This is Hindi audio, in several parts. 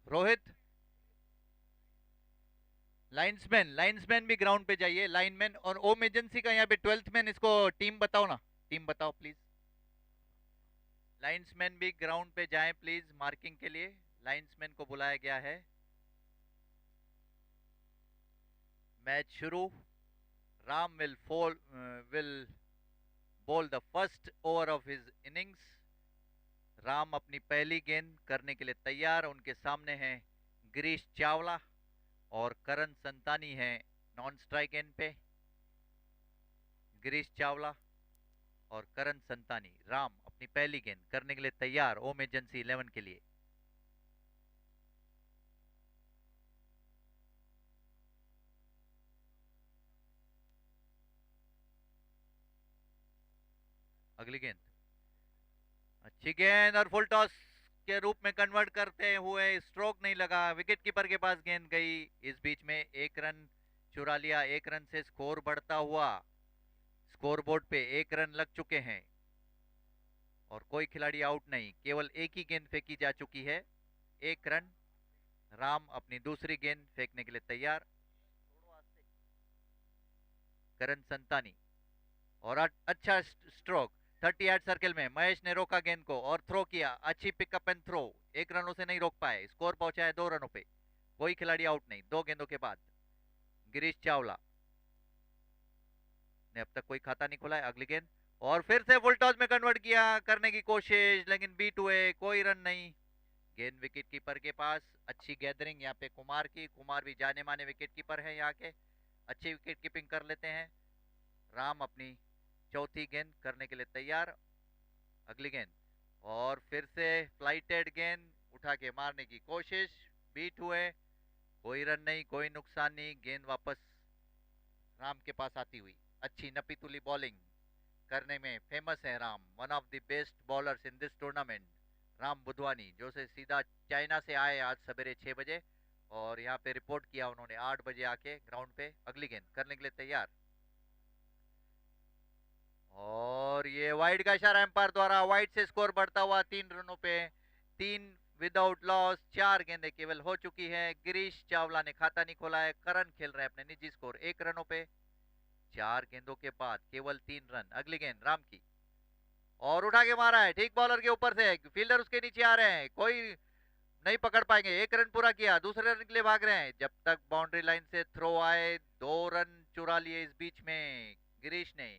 रोहित, लाइन्समैन भी ग्राउंड पे जाइए, लाइनमैन और ओम एजेंसी का यहाँ पे 12th मैन, इसको टीम बताओ ना, टीम बताओ प्लीज। लाइन्समैन भी ग्राउंड पे जाएं प्लीज मार्किंग के लिए, लाइन्समैन को बुलाया गया है। मैच शुरू। Ram will ball the first over of his innings. Ram अपनी पहली गेंद करने के लिए तैयार, उनके सामने हैं गिरीश चावला और करण संतानी है नॉन स्ट्राइक एंड पे। गिरीश चावला और करण संतानी। राम अपनी पहली गेंद करने के लिए तैयार ओम एजेंसी 11 के लिए। अगली गेंद अच्छी गेंद और फुल टॉस के रूप में कन्वर्ट करते हुए स्ट्रोक नहीं लगा, विकेट कीपर के पास गेंद गई। इस बीच में एक रन चुरा लिया, एक रन से स्कोर बढ़ता हुआ स्कोरबोर्ड पे 1 रन लग चुके हैं और कोई खिलाड़ी आउट नहीं, केवल एक ही गेंद फेंकी जा चुकी है, 1 रन। राम अपनी दूसरी गेंद फेंकने के लिए तैयार। करण संतानी और अच्छा स्ट्रोक 38 सर्कल में, महेश ने रोका गेंद को और थ्रो किया, अच्छी पिकअप एंड थ्रो, 1 रनों से नहीं रोक पाए, स्कोर पहुंचा है 2 रनों पे, कोई खिलाड़ी आउट नहीं 2 गेंदों के बाद। गिरीश चावला ने अब तक कोई खाता नहीं खोला है। अगली गेंद और फिर से फुल टॉस में कन्वर्ट किया करने की कोशिश, लेकिन बीट हुए, कोई रन नहीं। गेंद विकेट कीपर के पास, अच्छी गैदरिंग यहाँ पे कुमार की, कुमार भी जाने माने विकेट कीपर है यहाँ के, अच्छी विकेट कीपिंग कर लेते हैं। राम अपनी चौथी गेंद करने के लिए तैयार। अगली गेंद और फिर से फ्लाइटेड गेंद उठा के मारने की कोशिश, बीट हुए, कोई रन नहीं, कोई नुकसान नहीं, गेंद वापस राम के पास आती हुई। अच्छी नपीतुली बॉलिंग करने में फेमस है Ram, one of the best bowlers in this tournament. Ram Budhwani जो से सीधा चाइना से आए आज सवेरे 6 बजे और यहाँ पे रिपोर्ट किया उन्होंने 8 बजे आके ग्राउंड पे। अगली गेंद करने के लिए तैयार और ये वाइड का इशारा एम्पायर द्वारा, वाइड से स्कोर बढ़ता हुआ 3 रनों पे, 3 विदाउट लॉस, 4 गेंदें केवल हो चुकी है। गिरीश चावला ने खाता नहीं खोला है, करण खेल रहे हैं अपने निजी स्कोर 1 रनों पे, 4 गेंदों के बाद केवल 3 रन। अगली गेंद राम की और उठा के मारा है ठीक बॉलर के ऊपर से, फील्डर उसके नीचे आ रहे हैं, कोई नहीं पकड़ पाएंगे। 1 रन पूरा किया, दूसरे रन के लिए भाग रहे हैं, जब तक बाउंड्री लाइन से थ्रो आए 2 रन चुरा लिए इस बीच में गिरीश ने।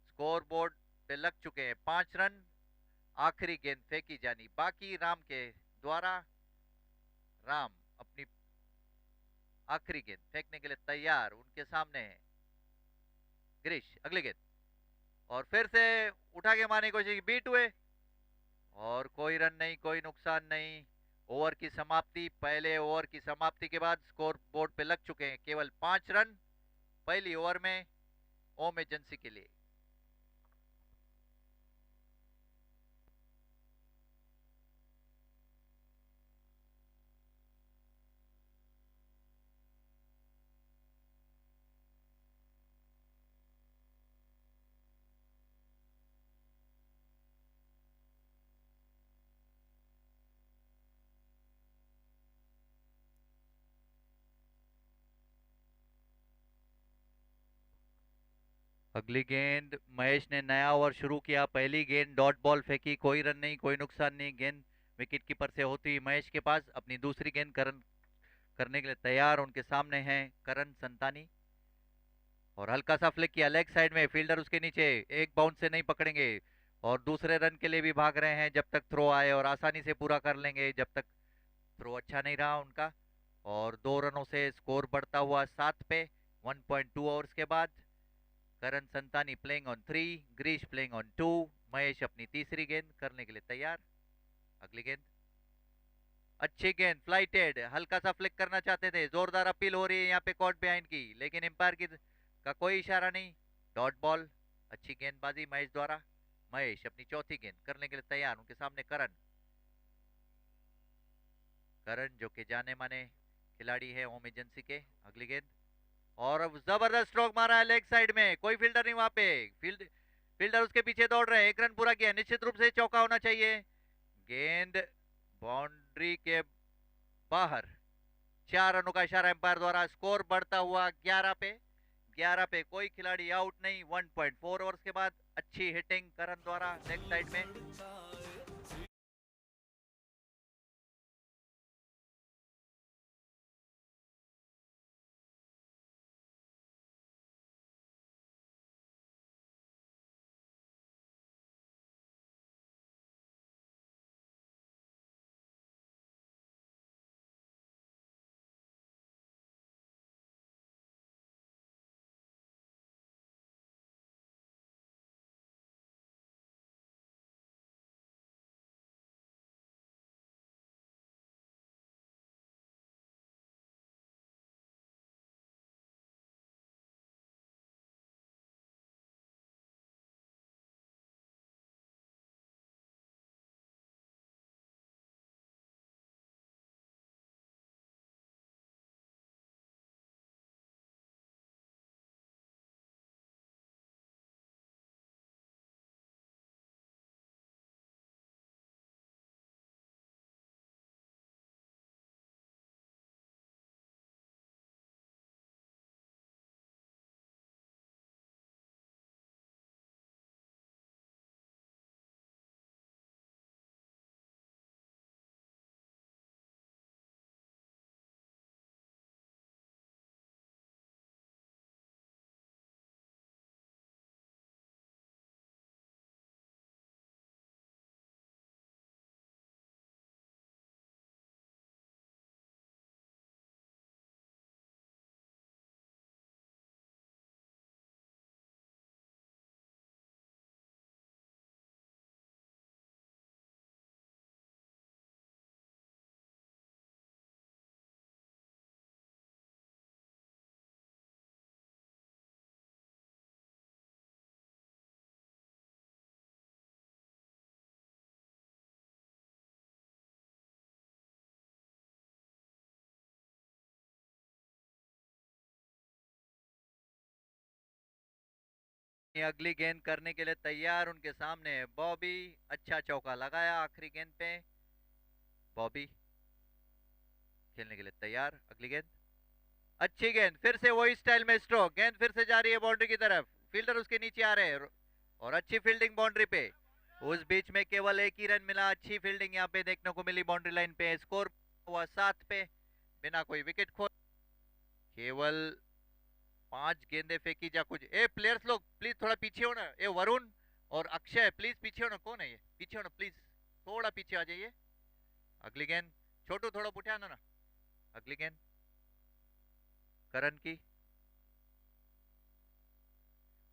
स्कोर बोर्ड पे लग चुके हैं 5 रन, आखिरी गेंद फेंकी जानी बाकी राम के द्वारा। राम अपनी आखिरी गेंद फेंकने के लिए तैयार, उनके सामने है गिरीश। अगली गेंद और फिर से उठा के मारने की कोशिश, बीट हुए और कोई रन नहीं, कोई नुकसान नहीं। ओवर की समाप्ति, पहले ओवर की समाप्ति के बाद स्कोर बोर्ड पे लग चुके हैं केवल 5 रन पहली ओवर में ओम एजेंसी के लिए। अगली गेंद, महेश ने नया ओवर शुरू किया, पहली गेंद डॉट बॉल फेंकी, कोई रन नहीं, कोई नुकसान नहीं, गेंद विकेट कीपर से होती हुई महेश के पास। अपनी दूसरी गेंद करने के लिए तैयार, उनके सामने हैं करण संतानी और हल्का सा फ्लिक किया लेग साइड में, फील्डर उसके नीचे, एक बाउंस से नहीं पकड़ेंगे और दूसरे रन के लिए भी भाग रहे हैं जब तक थ्रो आए और आसानी से पूरा कर लेंगे जब तक थ्रो अच्छा नहीं रहा उनका। और 2 रनों से स्कोर बढ़ता हुआ 7 पे 1.2 ओवर्स के बाद। Karan Santani playing on 3, Girish playing on 2, Mahesh अपनी तीसरी गेंद करने के लिए तैयार। अगली गेंद अच्छी गेंद फ्लाइटेड, हल्का सा फ्लिक करना चाहते थे, जोरदार अपील हो रही है यहाँ पे कॉट बिहाइंड की, लेकिन एम्पायर की का कोई इशारा नहीं, डॉट बॉल। अच्छी गेंदबाजी महेश द्वारा। महेश अपनी चौथी गेंद करने के लिए तैयार, उनके सामने करण। करण जो कि जाने माने खिलाड़ी है ओम एजेंसी के। अगली गेंद और अब जबरदस्त स्ट्रोक मारा है लेग साइड में, कोई फील्डर नहीं वहां पे, फील्डर उसके पीछे दौड़ रहे हैं, 1 रन पूरा किया, निश्चित रूप से चौका होना चाहिए। गेंद बाउंड्री के बाहर। 4 रनों का इशारा एम्पायर द्वारा। स्कोर बढ़ता हुआ 11 पे। 11 पे कोई खिलाड़ी आउट नहीं। 1.4 ओवर्स के बाद अच्छी हिटिंग करण द्वारा लेग साइड में। अगली गेंद करने के लिए तैयार उनके सामने है बॉबी। अच्छा चौका लगाया आखिरी गेंद पे। बॉबी खेलने के लिए तैयार। अगली गेंद अच्छी गेंद। फिर से वही स्टाइल में स्ट्रोक। गेंद फिर से जा रही है बाउंड्री की तरफ। फील्डर उसके नीचे आ रहे हैं और अच्छी फील्डिंग बाउंड्री पे। उस बीच में केवल एक ही रन मिला। अच्छी फील्डिंग यहाँ पे देखने को मिली बाउंड्री लाइन पे। स्कोर हुआ 7 पे बिना कोई विकेट खो। केवल 5 गेंदे फेंकी जा कुछ। ए प्लेयर्स लोग प्लीज थोड़ा पीछे हो ना। ए वरुण और अक्षय प्लीज पीछे हो ना। कौन है ये? पीछे हो ना प्लीज। थोड़ा पीछे आ जाइए। अगली गेंद छोटू थोड़ा पुठे आना ना। अगली गेंद करण की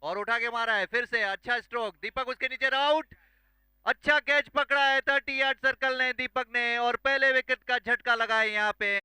और उठा के मारा है फिर से। अच्छा स्ट्रोक। दीपक उसके नीचे आउट। अच्छा कैच पकड़ा है 30 यार्ड सर्कल ने दीपक ने और पहले विकेट का झटका लगा है यहाँ पे।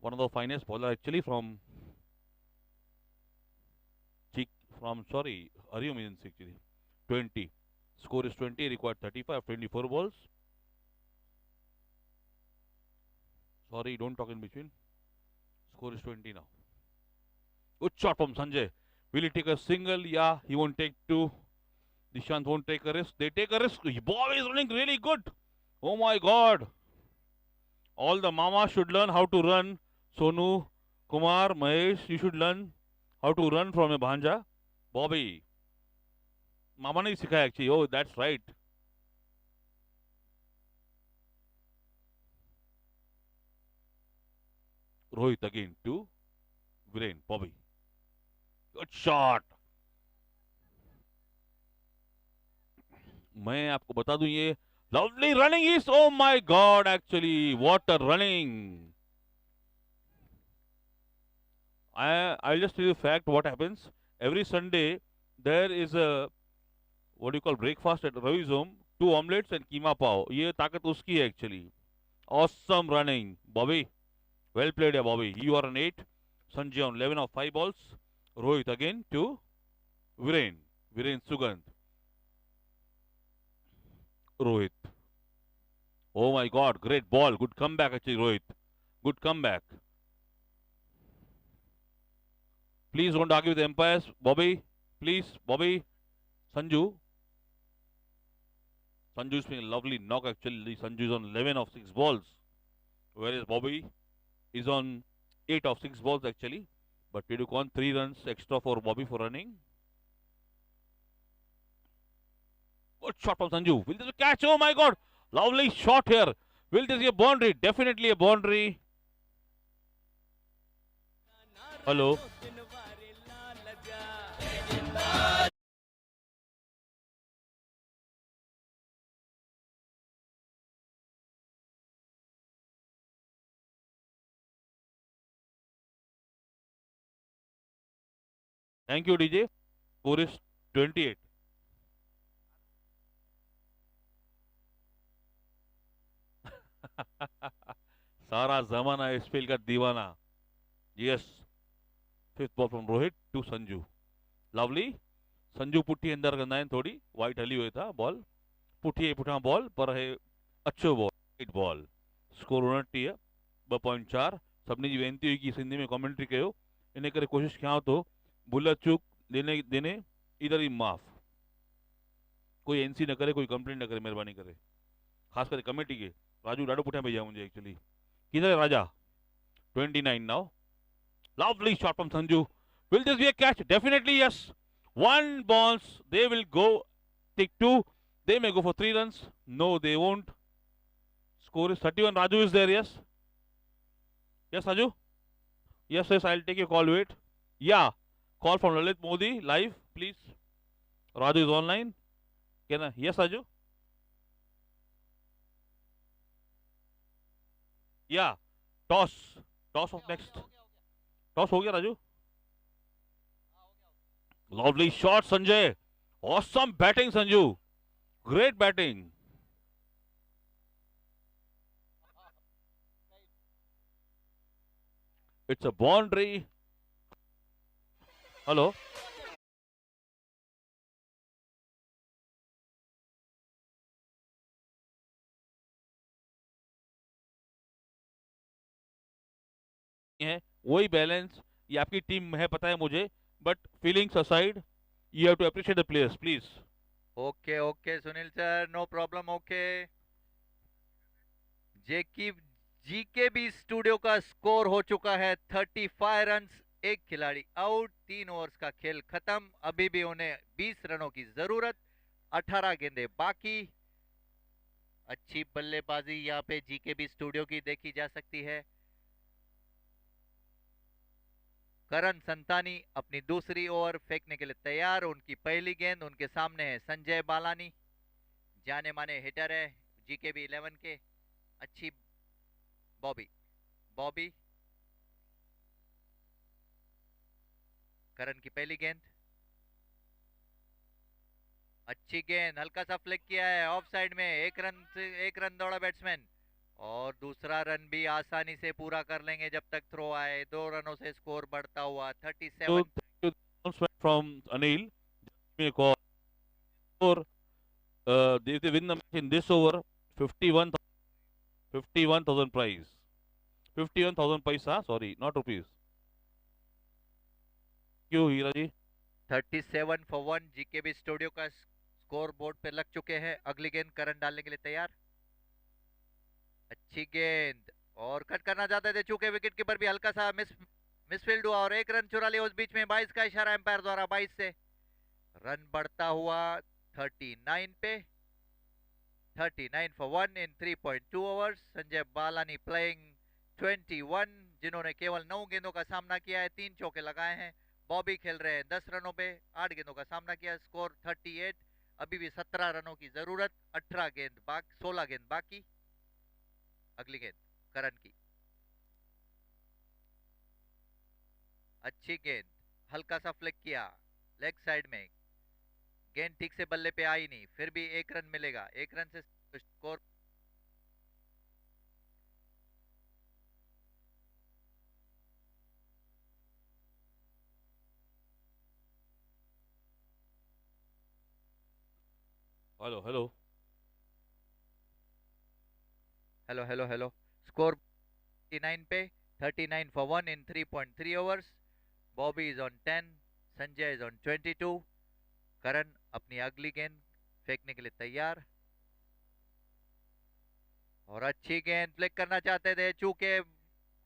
one of the finest bowler actually Chick from sorry, Hariom Agency actually. 20. Score is 20, required 35, 24 balls. Sorry, don't talk in between. Score is 20 now. Good shot from Sanjay. Will he take a single? Yeah, he won't take two. Dishant won't take a risk. They take a risk. Ball is running really good. Oh my god. All the mamas should learn how to run. Sonu, Kumar, Mahesh, you should learn how to run from a bhanja. Bobby. Mama ne sikhaya actually. Oh, that's right. Rohit again to Viren. Bobby. Good shot. मैं आपको बता दूं ये lovely running is oh my god actually what a running. I'll just tell you a fact what happens every Sunday there is a what do you call breakfast at Ravi's home, two omelets and keema pav. ये ताकत उसकी है actually. Awesome running, Bobby. Well played, yeah, Bobby. You are on 8. Sanjay on 11 of 5 balls. Rohit again to Viren. Viren Sugandh. Rohit. Oh my god, great ball. Good comeback actually, Rohit. Good comeback. Please don't argue with the umpires. Bobby. Please, Bobby. Sanju. Sanju is making a lovely knock actually. Sanju is on 11 of 6 balls. Whereas Bobby is on 8 of 6 balls actually. But we do count 3 runs extra for Bobby for running. Good shot from Sanju. Will this catch? Oh my god. Lovely shot here. Will this be a boundary? Definitely a boundary. Hello. Thank you, DJ. Score is 28. सारा जमाना एसपीएल का दीवाना. Yes. Fifth ball from Rohit to Sanju. Lovely. Sanju putty अंदर कंदा आहिनि थोड़ी वाइट हली हुई था बॉल पुठी पुठा बॉल पर है अच्छो बॉल वाइट बॉल स्कोर 29 2.4 सभिनी जी वेनिती हुई कि सिंधी में कमेंट्री कयो इन करे कोशिश कयां तो भुल चूक देने देने इधर ही माफ़ कोई एनसी न करे कोई कंप्लेंट न करे महिरबानी करे खास करे कमेटी के राजू ॾाढो पुठियां पइजी मुझे एक्चुअली किधर है राजा 29 now lovely shot from Sanju will this be a catch definitely yes one balls they will go take two they may go for 3 runs no they won't score is 31 Raju is there yes Raju yes I'll take your call wait yeah call from Lalit Modi live please Raju is online can I yes Raju yeah toss of next toss हो गया Raju lovely shot Sanjay awesome batting Sanju great batting it's a boundary hello है वही बैलेंस ये आपकी टीम है पता है मुझे but feelings aside you have to appreciate the players please okay okay Sunil sir, no problem. Okay. जेकी जीके भी स्टूडियो का स्कोर हो चुका है 35 रन्स. एक खिलाड़ी आउट, 3 ओवर्स का खेल खत्म. अभी भी उन्हें 20 रनों की जरूरत. 18 गेंदे बाकी. अच्छी बल्लेबाजी यहाँ पे जीके भी स्टूडियो की देखी जा सकती है. करण संतानी अपनी दूसरी ओवर फेंकने के लिए तैयार. उनकी पहली गेंद उनके सामने है. संजय बालानी जाने माने हिटर है जीके भी 11 के. अच्छी. बॉबी. बॉबी. करण की पहली गेंद. अच्छी गेंद, हल्का सा फ्लिक किया है ऑफ साइड में. एक रन दौड़ा बैट्समैन. और दूसरा रन भी आसानी से पूरा कर लेंगे जब तक थ्रो आए। 2 रनों से स्कोर बढ़ता हुआ 37। thank you. Announcement from Anil. Give me a call. Or they win the match in this over. 51, 51,000 prize. 51,000 paisa. Sorry, not rupees. Thank you, Hira ji. 37 for 1। GKB studio का स्कोर बोर्ड पे लग चुके हैं। अगली गेंद करण डालने के लिए तैयार। अच्छी गेंद और कट करना चाहते थे, चूंकि विकेट कीपर भी हल्का सा मिसफील्ड हुआ और 1 रन चुरा लिया उस बीच में। 22 का इशारा एम्पायर द्वारा। 22 से रन बढ़ता हुआ 39 पे। 39 for 1 in 3.2 overs. Sanjay Balani playing 21, जिन्होंने केवल 9 गेंदों का सामना किया है, 3 चौके लगाए हैं। बॉबी खेल रहे हैं 10 रनों पे, 8 गेंदों का सामना किया। स्कोर 38। अभी भी 17 रनों की जरूरत। 18 गेंद बाकी, 16 गेंद बाकी। अगली गेंद करण की। अच्छी गेंद, हल्का सा फ्लिक किया लेग साइड में। गेंद ठीक से बल्ले पे आई नहीं, फिर भी 1 रन मिलेगा। 1 रन से score. Hello, hello. Hello hello hello. Score 39 पे। 39 for 1 in 3.3 overs. Bobby is on 10, Sanjay is on 22। करण अपनी अगली गेंद फेंकने के लिए तैयार। और अच्छी गेंद फ्लिक करना चाहते थे, चूंकि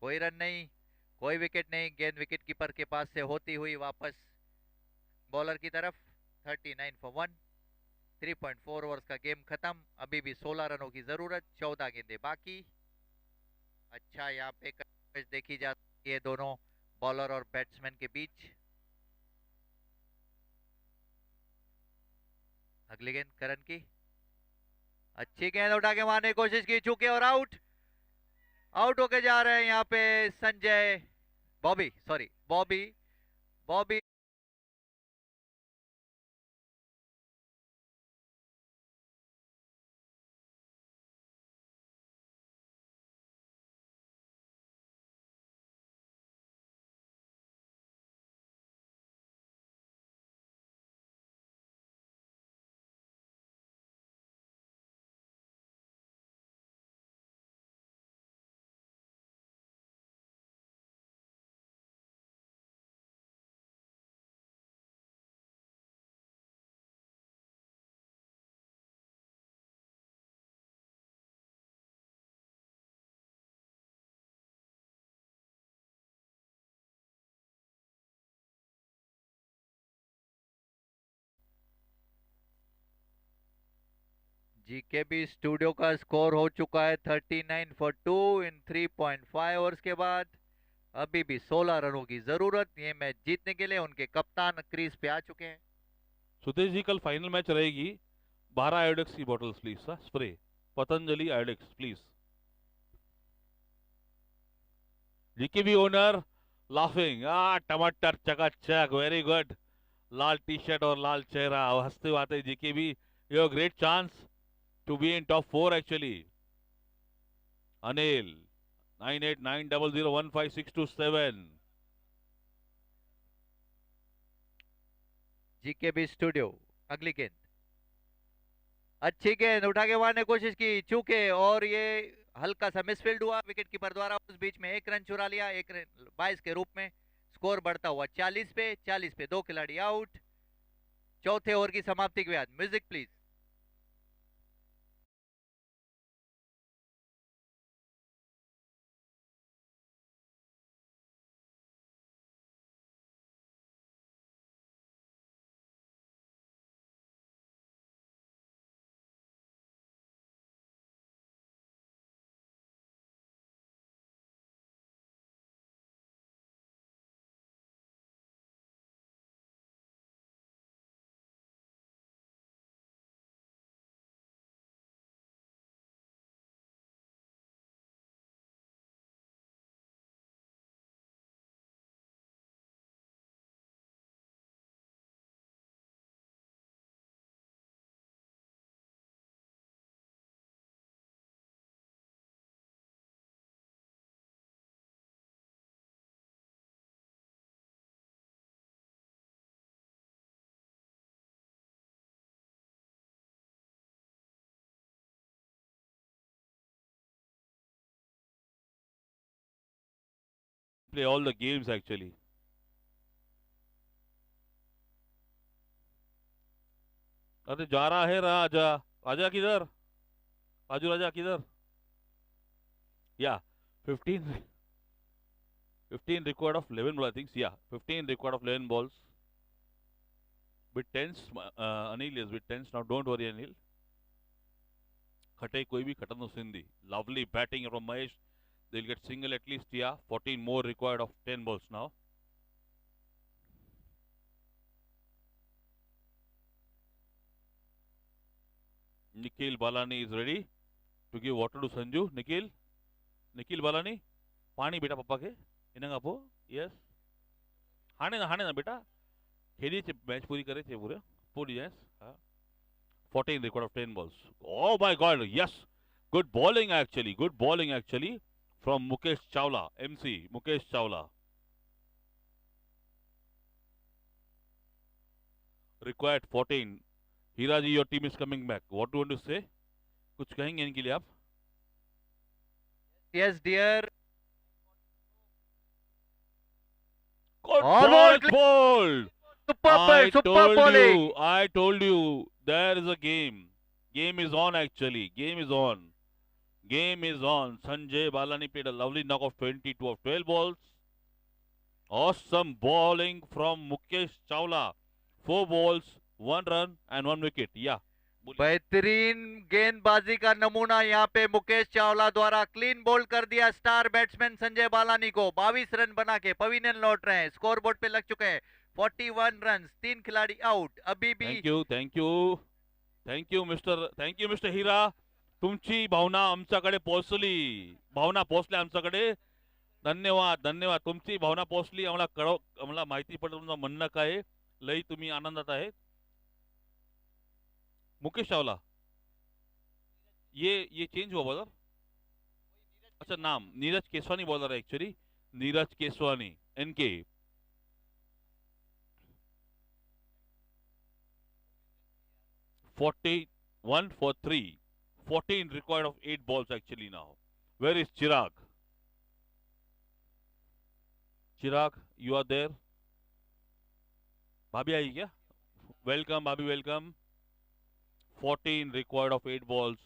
कोई रन नहीं, कोई विकेट नहीं। गेंद विकेट कीपर के पास से होती हुई वापस बॉलर की तरफ। 39 for 1। 3.4 ओवर्स का गेम खत्म। अभी भी 16 रनों की जरूरत। 14 गेंदें बाकी। अच्छा, यहाँ पे मैच देखी जाती है दोनों बॉलर और बैट्समैन के बीच। अगली गेंद करण की। अच्छी गेंद उठा के मारने की कोशिश की, चूके और आउट। आउट होके जा रहे हैं यहाँ पे Sanjay, Bobby sorry Bobby. Bobby GKB studio का स्कोर हो चुका है 39 for 2 इन 3.5 ओवर्स के बाद। अभी भी 16 रनों की जरूरत। ये मैच जीतने के लिए उनके कप्तान क्रीज पे आ चुके हैं। सुतेश जी, कल फाइनल मैच रहेगी। 12 आयोडेक्स की bottles please sir, spray Patanjali Iodex please. GKB owner laughing, टमाटर चकाचक, वेरी गुड। लाल टी शर्ट और लाल चेहरा, हंसते हुए आते GKB. You great chance to be in top 4 actually. Anil 9890015627। GKB studio अगली गेंद। अच्छी गेंद उठा के मारने की कोशिश की, चूके और ये हल्का सा मिसफील्ड हुआ विकेट कीपर द्वारा। उस बीच में 1 रन चुरा लिया, 1 रन 22 के रूप में। स्कोर बढ़ता हुआ 40 पे। 40 पे 2 खिलाड़ी आउट। चौथे ओवर की समाप्ति के बाद music please. play all the games actually. अरे जा रहा है राजा. राजा किधर? राजू राजा किधर? Yeah, 15 15 record of 11 ball, I think. Yeah, 15 record of 11 balls. Bit tense. Anil is bit tense now. Don't worry, Anil. Khate koi bhi khatan no Sindhi. Lovely batting from Mahesh. They'll get single at least. Yeah, 14 more required of 10 balls now. Nikhil Balani is ready to give water to Sanju. Nikhil Balani. पानी बेटा पप्पा के इनंगा पो. Yes. हाने ना बेटा. खेली चे मैच पूरी करे चे पूरी yes. 14 record of 10 balls. Oh my God, yes. Good bowling actually from Mukesh Chawla, MC Mukesh Chawla. Required 14. Hiraji, your team is coming back. What do you want to say? कुछ कहेंगे इनके लिए आप? Yes, dear. Good ball, bowled. Super bowling. I told you, there is a game. Game is on actually. Game is on. Sanjay Balani played a lovely knock of 22 of 12 balls. Awesome bowling from Mukesh Chawla. 4 balls, 1 run and 1 wicket. Yeah. बेहतरीन गेंदबाजी का नमूना यहाँ पे मुकेश चावला द्वारा क्लीन बोल्ड कर दिया स्टार बैट्समैन संजय बालानी को. 22 रन बना के पवेलियन लौट रहे हैं. स्कोर बोर्ड पे लग चुके हैं 41 रन. 3 खिलाड़ी आउट. अभी भी थँक यू मिस्टर हिरा. तुमची भावना आमच्याकडे पोहोचली. भावना पोहोचल्या आमच्याकडे. धन्यवाद. तुमची भावना पोहोचली. आम्हाला माहिती पडलं तुमचं म्हणणं काय. लई तुम्ही आनंदात आहे. मुकेश चावला ये चेंज हुआ बॉलर. अच्छा नाम नीरज केसवानी बॉलर है actually. Neeraj Keswani NK. (41 for 3). 14 required of 8 balls actually now. Where is Chirag? Chirag, you are there? भाभी आई क्या? Welcome भाभी, welcome. 14 required of 8 balls.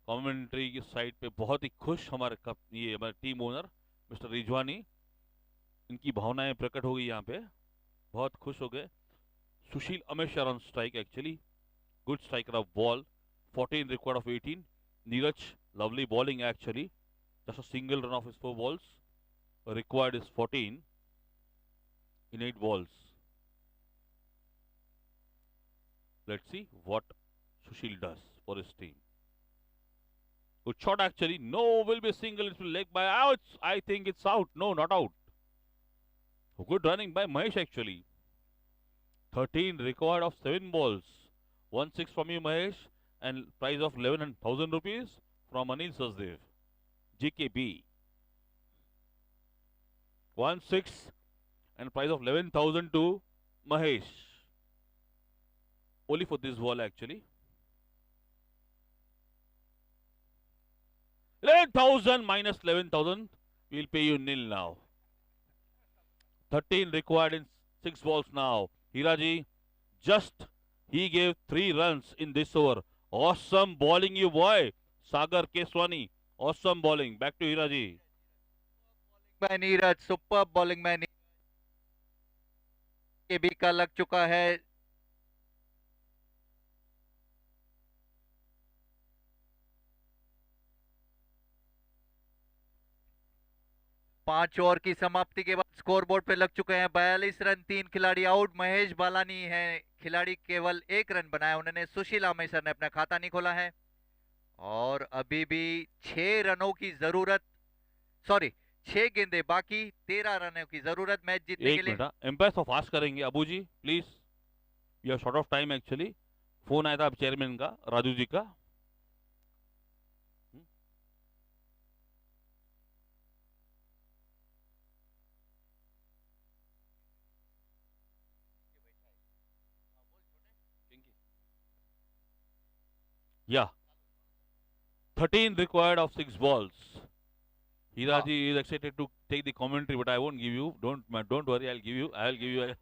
Commentary की साइड पे बहुत ही खुश हमारे टीम ओनर मिस्टर रिजवानी. इनकी भावनाएं प्रकट हो गई यहाँ पे. बहुत खुश हो गए. Sushil Ameshar on strike actually. Good striker of ball. 14 required off 18. Neeraj lovely bowling actually. Just a single run off his 4 balls. Required is 14 in 8 balls. Let's see what Sushil does for his team. Good shot actually. No, will be a single. It will leg by out. I think it's out. No, not out. Good running by Mahesh actually. 13 required of 7 balls. 1-6 from you Mahesh. And prize of 11,000 rupees from Anil Sachdev. GKB. 1-6 and prize of 11,000 to Mahesh. Only for this ball actually. 11,000 minus 11,000. We'll pay you nil now. 13 required in 6 balls now. Hiraji, just he gave 3 runs in this over. Awesome bowling you boy. Sagar Keswani. Awesome bowling. Back to Hiraji. by Neeraj. Super bowling by Neeraj. के बी का लग चुका है. पांच ओवर की समाप्ति के बाद स्कोरबोर्ड पे लग चुके हैं 42 रन. 3 खिलाड़ी आउट. महेश बालानी है खिलाड़ी. केवल 1 रन बनाया उन्होंने. सुशील अमेसर ने अपना खाता नहीं खोला है. और अभी भी 6 रनों की जरूरत. 6 गेंदे बाकी. 13 रनों की जरूरत मैच जीतने के लिए. एम्पायर तो फास्ट करेंगे. Abu ji please. We are short of time actually. Phone आया था चेयरमैन का, राजू जी का. Yeah. 13 required of 6 balls. Hira ji is excited to take the commentary, but I won't give you. Don't worry. I'll give you. I'll give you.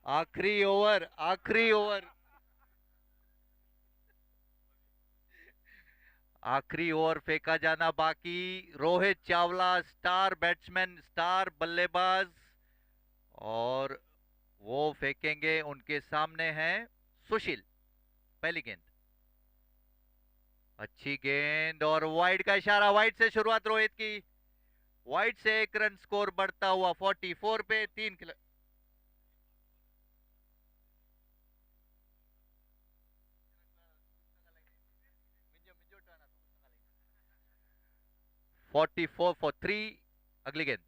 आखिरी ओवर, आखिरी ओवर, आखिरी ओवर फेंका जाना बाकी। Rohit Chawla star batsman, star बल्लेबाज, और वो फेंकेंगे। उनके सामने हैं सुशील। पहली गेंद, अच्छी गेंद और वाइड का इशारा। वाइड से शुरुआत रोहित की। वाइड से 1 रन स्कोर बढ़ता हुआ 44 पे। 3 44 for 3। अगली गेंद,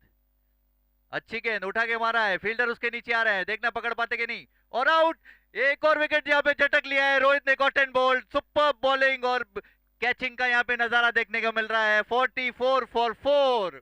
अच्छी गेंद उठा के मारा है। फील्डर उसके नीचे आ रहे हैं, देखना पकड़ पाते कि नहीं। और आउट। एक और विकेट यहाँ पे झटक लिया है रोहित ने। Caught and bowled, super bowling और कैचिंग का यहाँ पे नजारा देखने को मिल रहा है। 44 for 4।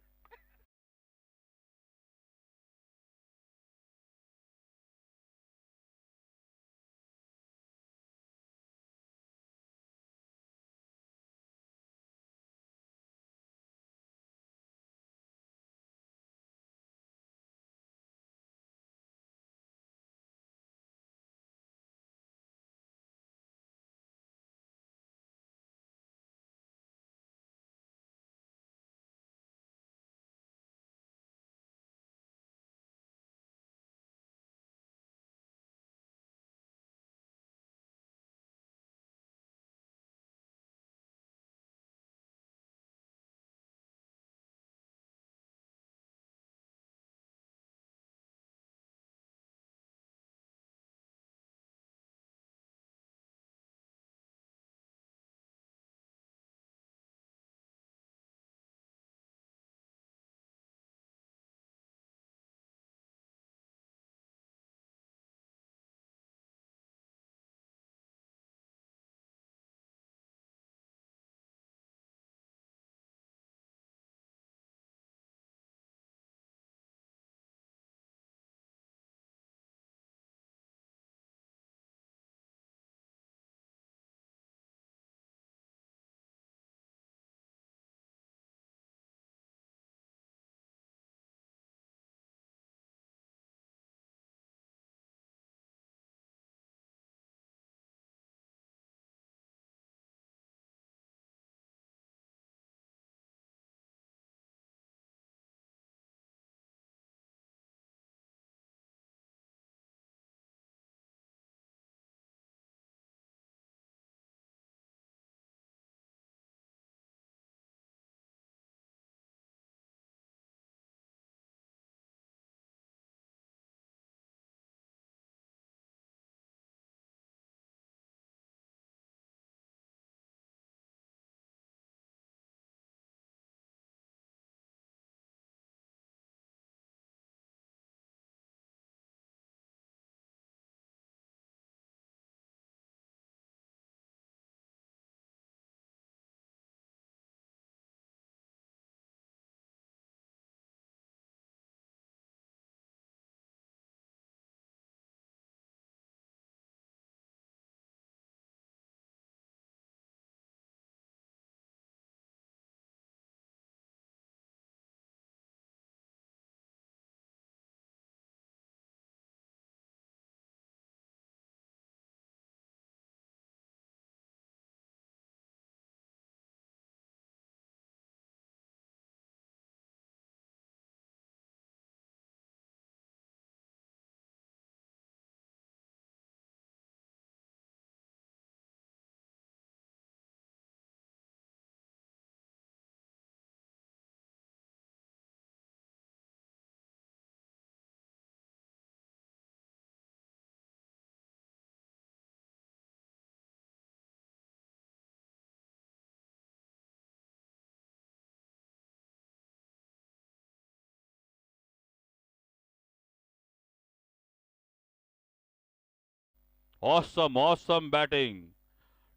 Awesome batting.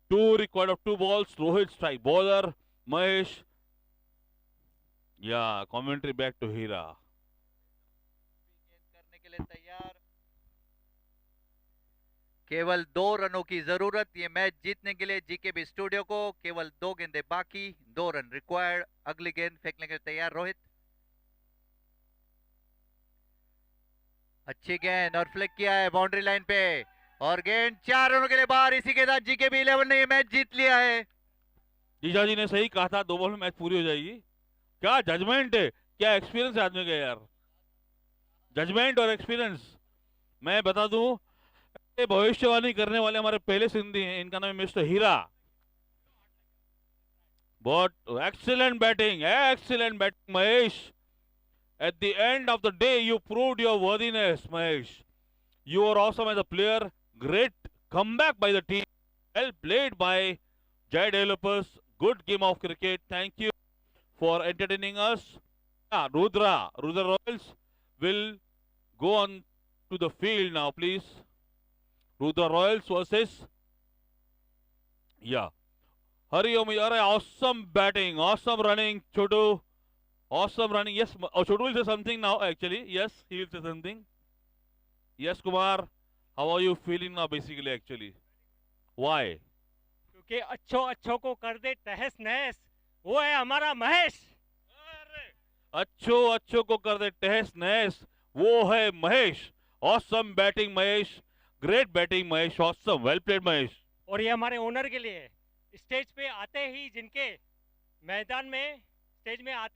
Two required of two balls. Rohit strike. Bowler Mahesh. Yeah, commentary back to Hira. गेंद करने के लिए तैयार। केवल 2 रनों की जरूरत ये मैच जीतने के लिए जीकेबी स्टूडियो को। केवल 2 गेंदें बाकी, 2 रन रिक्वायर्ड। अगली गेंद फेंकने के लिए तैयार रोहित। अच्छी गेंद और फ्लिक किया है बाउंड्री लाइन पे, और गेंद 4 रनों के लिए बाहर। इसी के साथ जीकेबी 11 ने ये मैच जीत लिया है। जीजा जी ने सही कहा था, 2 बॉल में मैच पूरी हो जाएगी। क्या जजमेंट है, क्या एक्सपीरियंस है आदमी का यार, जजमेंट और एक्सपीरियंस। मैं बता दूं, ये भविष्यवाणी करने वाले हमारे पहले सिंधी हैं, इनका नाम है मिस्टर हीरा। बहुत excellent batting Mahesh. At the end of the day, you proved your worthiness, Mahesh. You were awesome as a player. Great comeback by the team. Well played by Jai Developers. Good game of cricket. Thank you for entertaining us. Rudra Royals will go on to the field now, please. Rudra Royals versus, Hari Om. Awesome batting, awesome running, Chotu. Awesome running. Yes, Chotu will say something now, actually. Yes, he will say something. Yes, Kumar. How are you feeling now, basically, actually? Why? क्योंकि अच्छों को कर दे तहस नहस, वो है हमारा महेश। अच्छों को कर दे तहस नहस, वो है Mahesh. Awesome batting, Mahesh. Great batting, Mahesh. Awesome. Well played, Mahesh. और ये हमारे ओनर के लिए, स्टेज पे आते ही जिनके मैदान में स्टेज में आते